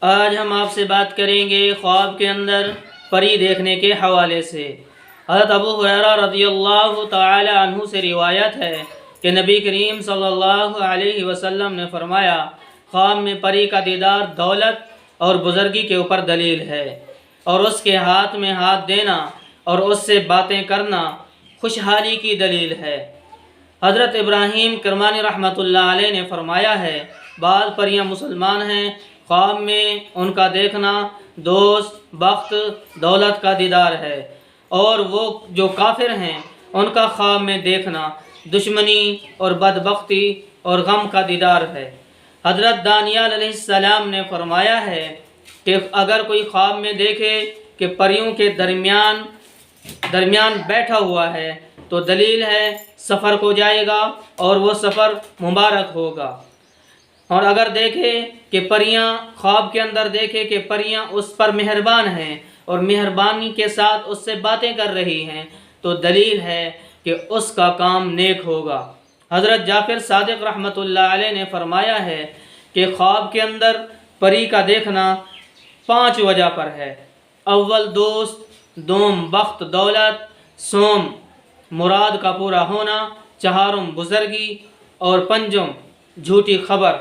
آج ہم آپ سے بات کریں گے خواب کے اندر پری دیکھنے کے حوالے سے۔ حضرت ابو ہریرہ رضی اللہ تعالی عنہ سے روایت ہے کہ نبی کریم صلی اللہ علیہ وسلم نے فرمایا، خواب میں پری کا دیدار دولت اور بزرگی کے اوپر دلیل ہے، اور اس کے ہاتھ میں ہاتھ دینا اور اس سے باتیں کرنا خوشحالی کی دلیل ہے۔ حضرت ابراہیم کرمانی رحمۃ اللہ علیہ نے فرمایا ہے، بعض پریاں مسلمان ہیں، خواب میں ان کا دیکھنا دوست، بخت، دولت کا دیدار ہے، اور وہ جو کافر ہیں ان کا خواب میں دیکھنا دشمنی اور بدبختی اور غم کا دیدار ہے۔ حضرت دانیال علیہ السلام نے فرمایا ہے کہ اگر کوئی خواب میں دیکھے کہ پریوں کے درمیان بیٹھا ہوا ہے تو دلیل ہے سفر کو جائے گا اور وہ سفر مبارک ہوگا۔ اور اگر دیکھے کہ پریاں، خواب کے اندر دیکھے کہ پریاں اس پر مہربان ہیں اور مہربانی کے ساتھ اس سے باتیں کر رہی ہیں تو دلیل ہے کہ اس کا کام نیک ہوگا۔ حضرت جعفر صادق رحمۃ اللہ علیہ نے فرمایا ہے کہ خواب کے اندر پری کا دیکھنا 5 وجہ پر ہے۔ اول دوست، دوم بخت دولت، سوم مراد کا پورا ہونا، چہارم بزرگی اور پنجم جھوٹی خبر۔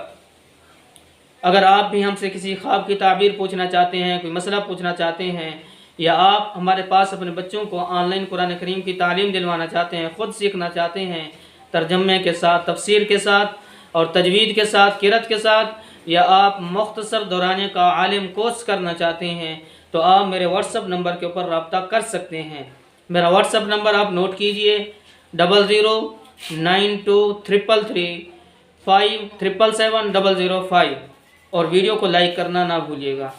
اگر آپ بھی ہم سے کسی خواب کی تعبیر پوچھنا چاہتے ہیں، کوئی مسئلہ پوچھنا چاہتے ہیں، یا آپ ہمارے پاس اپنے بچوں کو آن لائن قرآن کریم کی تعلیم دلوانا چاہتے ہیں، خود سیکھنا چاہتے ہیں ترجمے کے ساتھ، تفسیر کے ساتھ اور تجوید کے ساتھ، قرأت کے ساتھ، یا آپ مختصر دورانیہ کا عالم کورس کرنا چاہتے ہیں تو آپ میرے واٹس ایپ نمبر کے اوپر رابطہ کر سکتے ہیں۔ میرا واٹس ایپ نمبر آپ نوٹ کیجئے 00923335777005، اور ویڈیو کو لائک کرنا نہ بھولیے گا۔